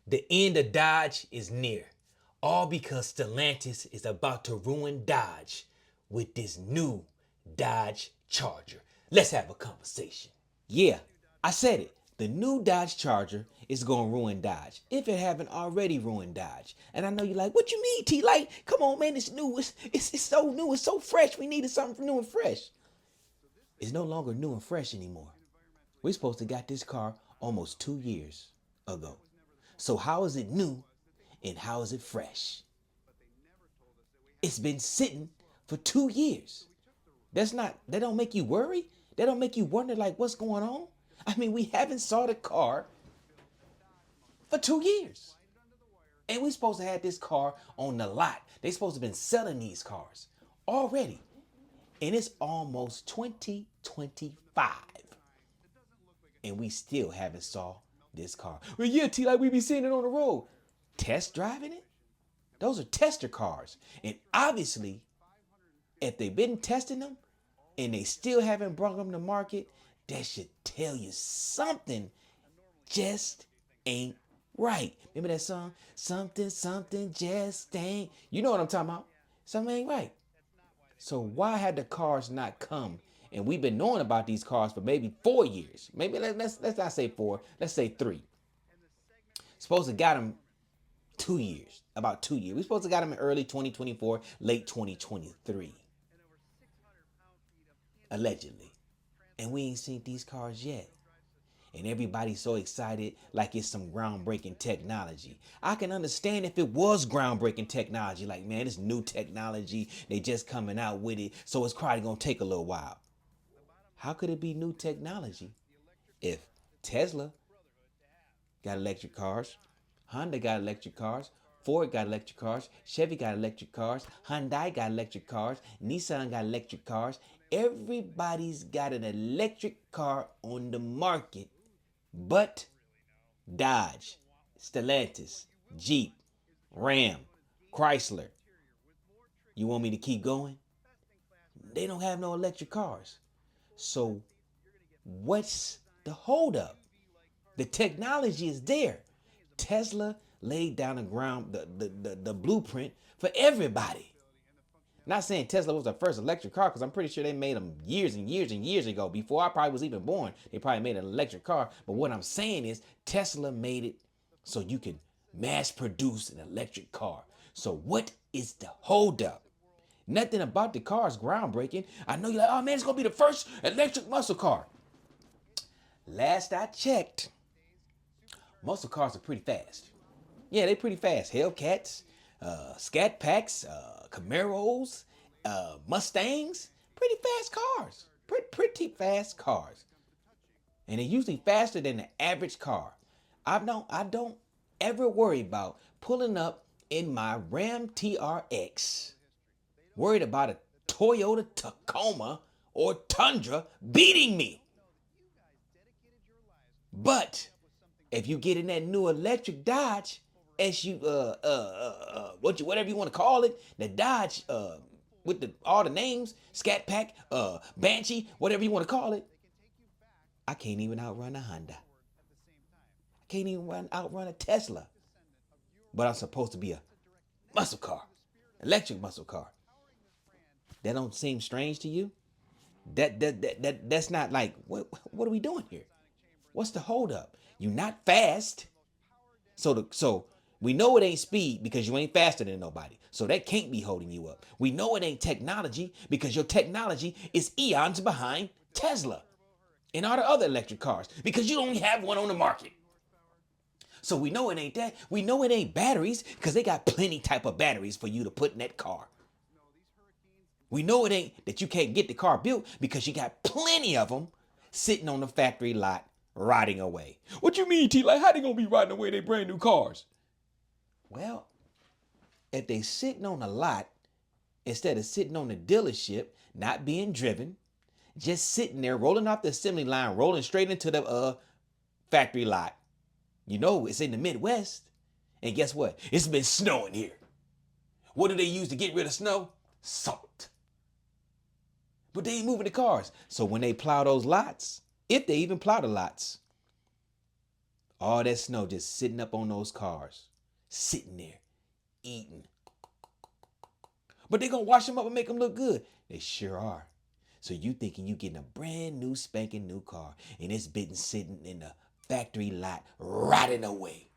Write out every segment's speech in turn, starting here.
The end of Dodge is near. All because Stellantis is about to ruin Dodge with this new Dodge Charger. Let's have a conversation. Yeah, I said it. The new Dodge Charger is going to ruin Dodge, if it haven't already ruined Dodge. And I know you're like, what you mean, T? Like, come on, man, it's new. It's so new. It's so fresh. We needed something new and fresh. It's no longer new and fresh anymore. We're supposed to got this car almost 2 years ago. So how is it new and how is it fresh? It's been sitting for 2 years. That don't make you worry? That don't make you wonder like what's going on? I mean, we haven't saw the car for 2 years. And we supposed to have this car on the lot. They supposed to have been selling these cars already. And it's almost 2025. And we still haven't saw this car. Well, yeah, T, like we be seeing it on the road. Test driving it? Those are tester cars. And obviously, if they've been testing them and they still haven't brought them to market, that should tell you something just ain't right. Remember that song? Something just ain't. You know what I'm talking about. Something ain't right. So why had the cars not come? And we've been knowing about these cars for maybe 4 years. Maybe let's not say 4. Let's say 3. Supposed to got them 2 years. About 2 years. We supposed to got them in early 2024, late 2023. Allegedly. And we ain't seen these cars yet. And everybody's so excited like it's some groundbreaking technology. I can understand if it was groundbreaking technology. Like, man, it's new technology. They just coming out with it. So it's probably going to take a little while. How could it be new technology if Tesla got electric cars, Honda got electric cars, Ford got electric cars, Chevy got electric cars, Hyundai got electric cars, Nissan got electric cars. Everybody's got an electric car on the market but Dodge, Stellantis, Jeep, Ram, Chrysler. You want me to keep going? They don't have no electric cars. So what's the holdup? The technology is there. Tesla laid down the blueprint for everybody. Not saying Tesla was the first electric car, because I'm pretty sure they made them years and years and years ago. Before I probably was even born, they probably made an electric car. But what I'm saying is Tesla made it so you can mass produce an electric car. So what is the holdup? Nothing about the car is groundbreaking. I know you're like, oh man, it's going to be the first electric muscle car. Last I checked, muscle cars are pretty fast. Yeah, they pretty fast. Hellcats, Scat Packs, Camaros, Mustangs, pretty fast cars. Pretty fast cars. And they're usually faster than the average car. I don't ever worry about pulling up in my Ram TRX, worried about a Toyota Tacoma or Tundra beating me. But if you get in that new electric Dodge, whatever you want to call it, the Dodge with all the names, Scat Pack, Banshee, whatever you want to call it, I can't even outrun a Honda. I can't even outrun a Tesla. But I'm supposed to be a muscle car, electric muscle car. That don't seem strange to you? That's not like what are we doing here? What's the holdup? You're not fast. So we know it ain't speed because you ain't faster than nobody. So that can't be holding you up. We know it ain't technology because your technology is eons behind Tesla and all the other electric cars because you don't have one on the market. So we know it ain't that. We know it ain't batteries because they got plenty type of batteries for you to put in that car. We know it ain't that you can't get the car built because you got plenty of them sitting on the factory lot rotting away. What you mean, T? Like, how they gonna be rotting away they brand new cars? Well, if they sitting on a lot instead of sitting on the dealership, not being driven, just sitting there rolling off the assembly line, rolling straight into the factory lot. You know it's in the Midwest. And guess what? It's been snowing here. What do they use to get rid of snow? Salt. But they ain't moving the cars. So when they plow those lots, if they even plow the lots, All that snow just sitting up on those cars, sitting there, eating. But they gonna wash them up and make them look good. They sure are. So you thinking you getting a brand new spanking new car and it's been sitting in the factory lot rotting away.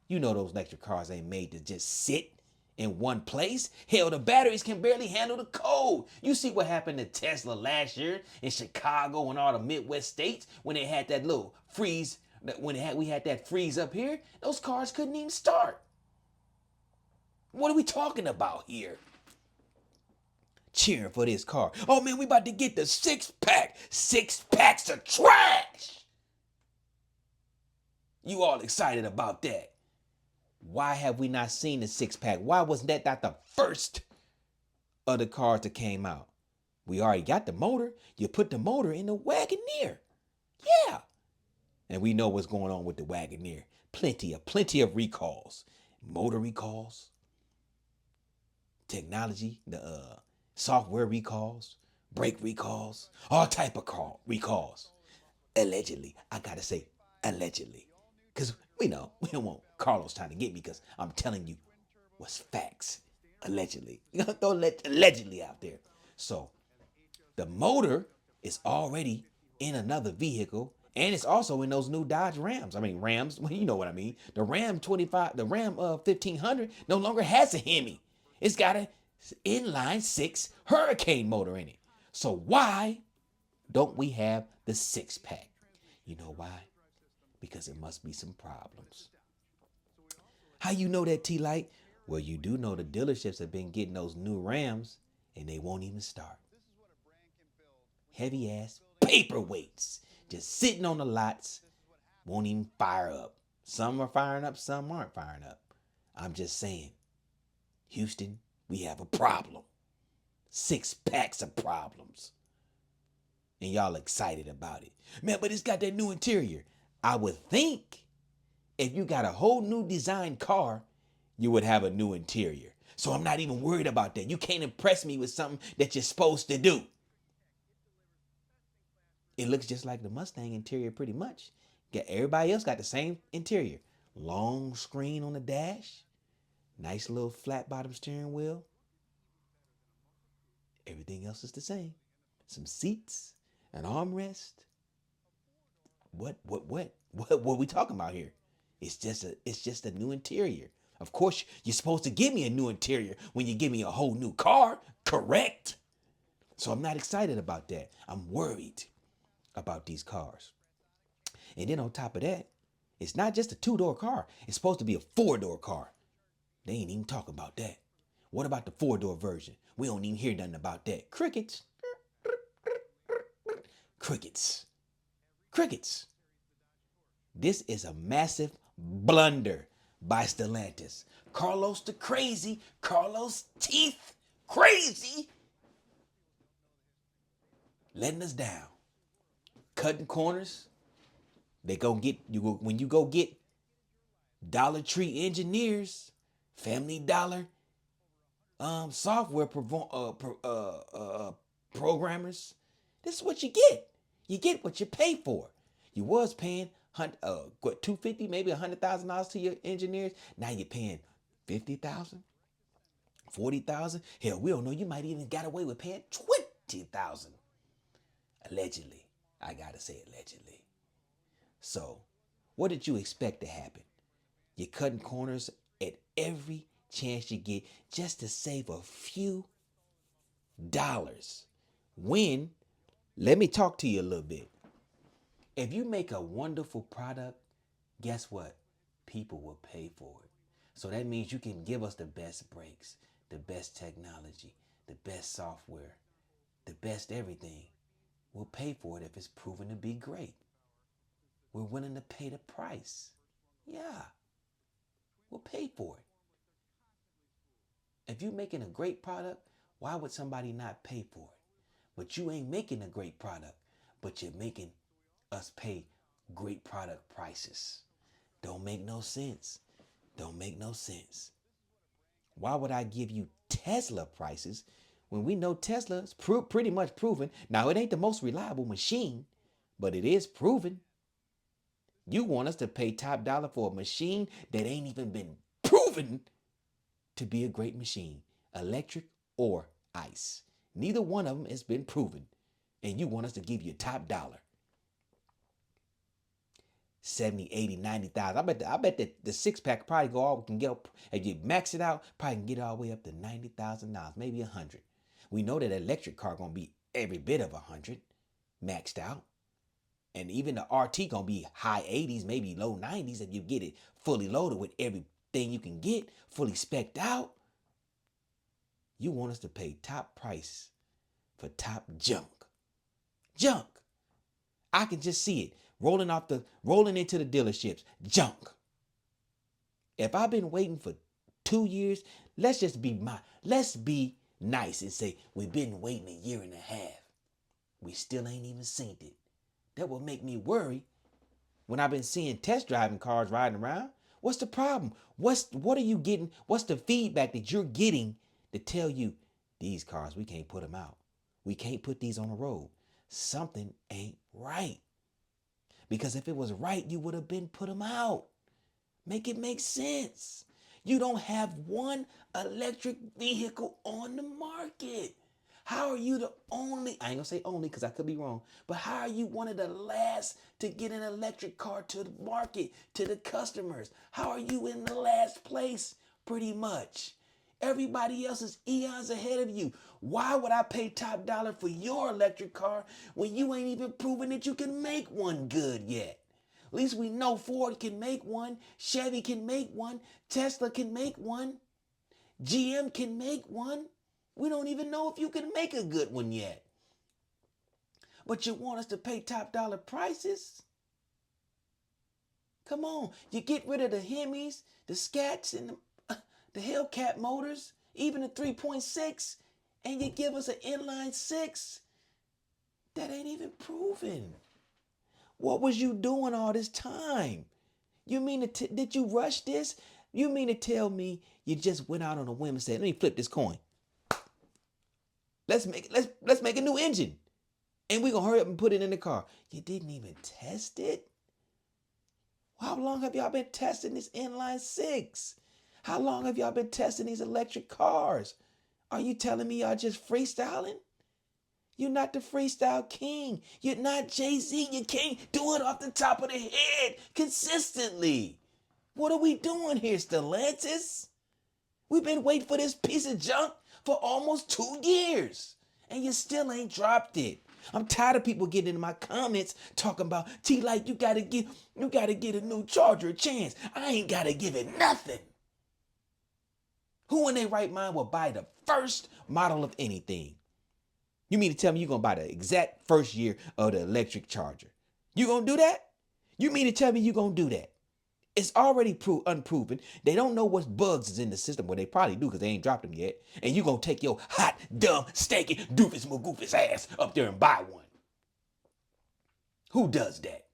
You know those electric cars ain't made to just sit in one place. Hell, the batteries can barely handle the cold. You see what happened to Tesla last year in Chicago and all the Midwest states when they had that little freeze, we had that freeze up here, those cars couldn't even start. What are we talking about here? Cheering for this car. Oh man, we about to get the SixPack. SixPacks are trash. You all excited about that? Why have we not seen the SixPack? Why wasn't that not the first of the cars that came out? We already got the motor. You put the motor in the Wagoneer. Yeah. And we know what's going on with the Wagoneer. Plenty of recalls. Motor recalls. Technology, the software recalls, brake recalls, all type of recalls. Allegedly. I gotta say, allegedly. Because we know, we don't want Carlos trying to get me because I'm telling you what's facts. Allegedly. You gotta throw allegedly out there. So, the motor is already in another vehicle and it's also in those new Dodge Rams. I mean, Rams, you know what I mean. The Ram 1500 no longer has a Hemi. It's got an inline 6 Hurricane motor in it. So why don't we have the SixPack? You know why? Because it must be some problems. How you know that, T-Light? Well, you do know the dealerships have been getting those new Rams and they won't even start. Heavy ass paperweights just sitting on the lots, won't even fire up. Some are firing up, some aren't firing up. I'm just saying, Houston, we have a problem. SixPacks of problems. And y'all excited about it. Man, but it's got that new interior. I would think if you got a whole new design car, you would have a new interior. So I'm not even worried about that. You can't impress me with something that you're supposed to do. It looks just like the Mustang interior pretty much. Everybody else got the same interior. Long screen on the dash. Nice little flat bottom steering wheel. Everything else is the same. Some seats, an armrest. What are we talking about here? It's just a new interior. Of course, you're supposed to give me a new interior when you give me a whole new car, correct? So I'm not excited about that. I'm worried about these cars. And then on top of that, it's not just a 2-door car. It's supposed to be a 4-door car. They ain't even talking about that. What about the 4-door version? We don't even hear nothing about that. Crickets. Crickets. Crickets. This is a massive blunder by Stellantis. Carlos the crazy. Carlos teeth crazy. Letting us down. Cutting corners. They go get you when you go get Dollar Tree engineers, Family Dollar software programmers. This is what you get. You get what you pay for. You was paying $250, maybe $100,000 to your engineers. Now you're paying $50,000, $40,000. Hell, we don't know. You might even got away with paying $20,000. Allegedly. I gotta say allegedly. So, what did you expect to happen? You're cutting corners at every chance you get just to save a few dollars. When, let me talk to you a little bit. If you make a wonderful product, guess what? People will pay for it. So that means you can give us the best brakes, the best technology, the best software, the best everything. We'll pay for it if it's proven to be great. We're willing to pay the price. Yeah, we'll pay for it. If you're making a great product, why would somebody not pay for it? But you ain't making a great product, but you're making us pay great product prices. Don't make no sense. Don't make no sense. Why would I give you Tesla prices when we know Tesla is pretty much proven? Now, it ain't the most reliable machine, but it is proven. You want us to pay top dollar for a machine that ain't even been proven to be a great machine, electric or ICE. Neither one of them has been proven. And you want us to give you top dollar. 70, 80, 90,000. I bet that the six pack probably can get up, if you max it out, probably can get all the way up to $90,000, maybe 100. We know that electric car gonna be every bit of 100 maxed out. And even the RT gonna be high 80s, maybe low 90s if you get it fully loaded with everything you can get, fully specced out. You want us to pay top price for top junk. Junk. I can just see it rolling into the dealerships. Junk. If I've been waiting for 2 years, let's be nice and say we've been waiting a year and a half. We still ain't even seen it. That will make me worry when I've been seeing test driving cars riding around. What's the problem? What are you getting? What's the feedback that you're getting to tell you these cars, we can't put them out. We can't put these on the road. Something ain't right. Because if it was right, you would have been put them out. Make it make sense. You don't have one electric vehicle on the market. How are you the only, I ain't gonna say only because I could be wrong, but how are you one of the last to get an electric car to the market, to the customers? How are you in the last place? Pretty much. Everybody else is eons ahead of you. Why would I pay top dollar for your electric car when you ain't even proven that you can make one good yet? At least we know Ford can make one, Chevy can make one, Tesla can make one, GM can make one. We don't even know if you can make a good one yet. But you want us to pay top dollar prices? Come on, you get rid of the Hemis, the Scats, and the Hellcat motors, even the 3.6, and you give us an inline 6? That ain't even proven. What was you doing all this time? You mean did you rush this? You mean to tell me you just went out on a whim and said, let me flip this coin. Let's make a new engine. And we're gonna hurry up and put it in the car. You didn't even test it? How long have y'all been testing this inline 6? How long have y'all been testing these electric cars? Are you telling me y'all just freestyling? You're not the freestyle king. You're not Jay-Z. You can't do it off the top of the head consistently. What are we doing here, Stellantis? We've been waiting for this piece of junk for almost 2 years, and you still ain't dropped it. I'm tired of people getting in my comments talking about T-Light, you gotta get a new Charger a chance. I ain't gotta give it nothing. Who in their right mind will buy the first model of anything? You mean to tell me you're gonna buy the exact first year of the electric Charger? You gonna do that? You mean to tell me you gonna do that? It's already unproven. They don't know what bugs is in the system. Well, they probably do because they ain't dropped them yet. And you gonna take your hot, dumb, stinking, doofus, magoofus ass up there and buy one. Who does that?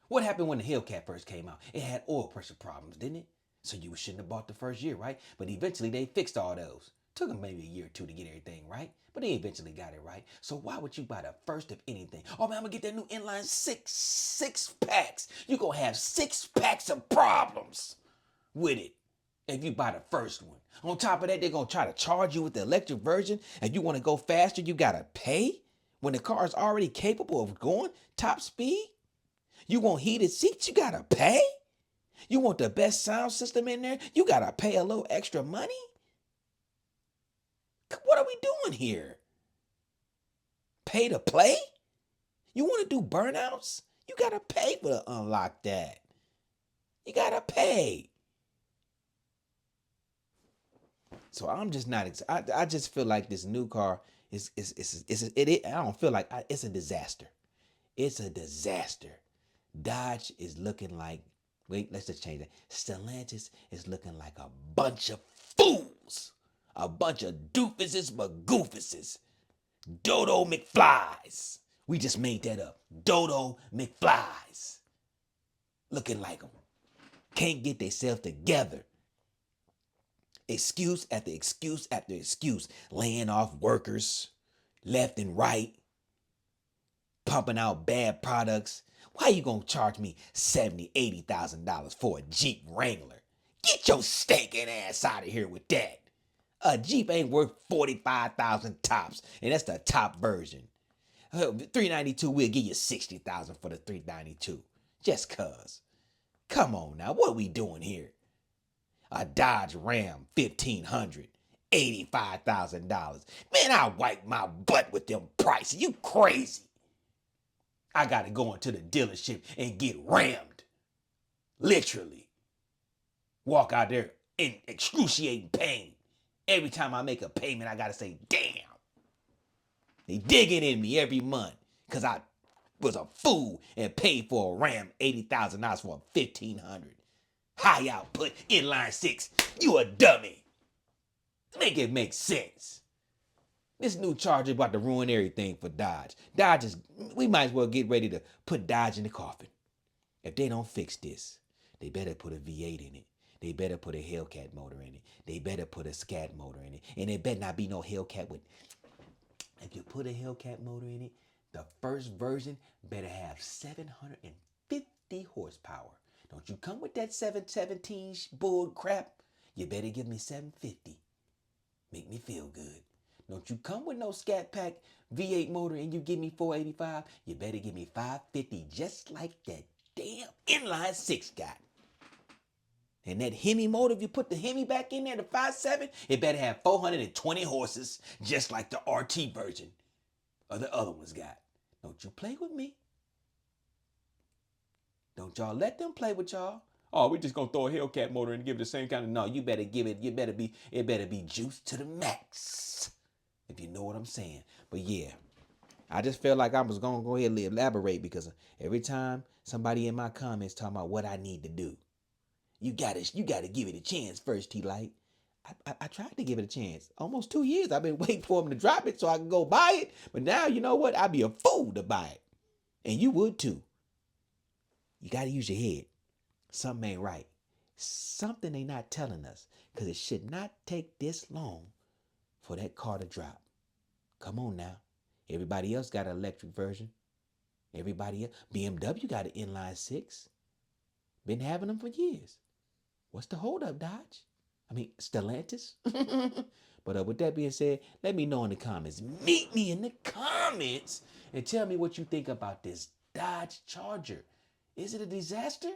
What happened when the Hellcat first came out? It had oil pressure problems, didn't it? So you shouldn't have bought the first year, right? But eventually they fixed all those. Took them maybe a year or two to get everything right, but they eventually got it right. So why would you buy the first of anything? Oh man, I'm gonna get that new inline six packs. You're gonna have 6 packs of problems with it if you buy the first one. On top of that, they're gonna try to charge you with the electric version. If you wanna go faster, you gotta pay when the car is already capable of going top speed. You want heated seats, you gotta pay. You want the best sound system in there, you gotta pay a little extra money. What are we doing here? Pay to play? You want to do burnouts? You got to pay to unlock that. You got to pay. So I'm just not, I just feel like this new car I don't feel like, it's a disaster. It's a disaster. Dodge is looking like, wait, let's just change that. Stellantis is looking like a bunch of fools. A bunch of doofuses magoofuses. Dodo McFlies. We just made that up. Dodo McFlies. Looking like them. Can't get themselves together. Excuse after excuse after excuse. Laying off workers left and right. Pumping out bad products. Why you gonna charge me $70,000, $80,000 for a Jeep Wrangler? Get your stinking ass out of here with that. A Jeep ain't worth 45,000 tops, and that's the top version. 392, we'll give you 60,000 for the 392, just cuz. Come on now, what are we doing here? A Dodge Ram 1500, $85,000. Man, I wipe my butt with them prices. You crazy? I gotta go into the dealership and get rammed. Literally. Walk out there in excruciating pain. Every time I make a payment, I gotta say, damn. They digging in me every month because I was a fool and paid for a Ram $80,000 for a 1500. High output, inline six. You a dummy. Make it make sense. This new Charger about to ruin everything for Dodge. We might as well get ready to put Dodge in the coffin. If they don't fix this, they better put a V8 in it. They better put a Hellcat motor in it. They better put a Scat motor in it. And there better not be no Hellcat with... If you put a Hellcat motor in it, the first version better have 750 horsepower. Don't you come with that 717 bull crap. You better give me 750. Make me feel good. Don't you come with no Scat Pack V8 motor and you give me 485. You better give me 550 just like that damn inline six got. And that Hemi motor, if you put the Hemi back in there, the 5.7, it better have 420 horses, just like the RT version or the other ones got. Don't you play with me. Don't y'all let them play with y'all. Oh, we just gonna throw a Hellcat motor and give it the same kind of... No, you better give it, it better be juice to the max. If you know what I'm saying. But yeah, I just felt like I was gonna go ahead and elaborate because every time somebody in my comments talking about what I need to do, you gotta give it a chance first, T-Light. I tried to give it a chance. Almost 2 years I've been waiting for him to drop it so I can go buy it. But now, you know what? I'd be a fool to buy it. And you would too. You gotta use your head. Something ain't right. Something they not telling us. Because it should not take this long for that car to drop. Come on now. Everybody else got an electric version. Everybody else. BMW got an inline six. Been having them for years. What's the holdup, Dodge? I mean, Stellantis? But with that being said, let me know in the comments. Meet me in the comments and tell me what you think about this Dodge Charger. Is it a disaster?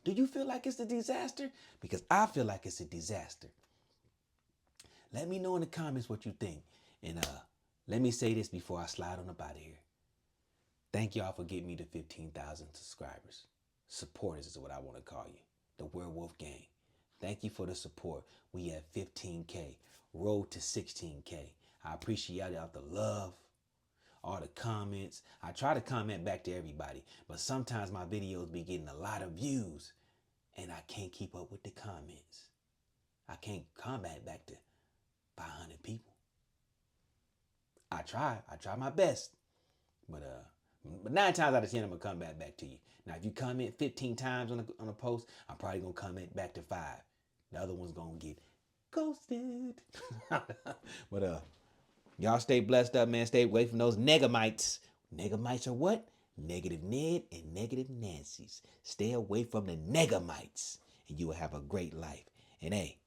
Do you feel like it's a disaster? Because I feel like it's a disaster. Let me know in the comments what you think. And let me say this before I slide on up out of here. Thank y'all for getting me to 15,000 subscribers. Supporters is what I want to call you. The Werewolf Gang. Thank you for the support. We have 15K. Road to 16K. I appreciate y'all the love, all the comments. I try to comment back to everybody, but sometimes my videos be getting a lot of views and I can't keep up with the comments. I can't comment back to 500 people. I try my best, but 9 times out of 10, I'm gonna come back to you. Now, if you comment 15 times on a post, I'm probably gonna comment back to 5. The other one's gonna get ghosted. But y'all stay blessed up, man. Stay away from those negamites. Negamites are what? Negative Ned and negative Nancy's. Stay away from the negamites, and you will have a great life. And hey,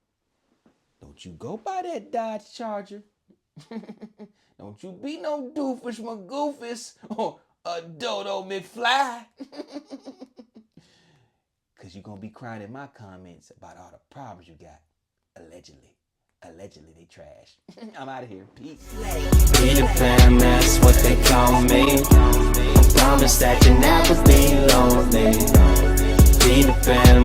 don't you go buy that Dodge Charger. Don't you be no doofus McGoofus or a Dodo McFly. Because you're going to be crying in my comments about all the problems you got. Allegedly. Allegedly, they trash. I'm out of here. Peace. Be the fam, that's what they call me. Promise that you never be lonely. Be the fam.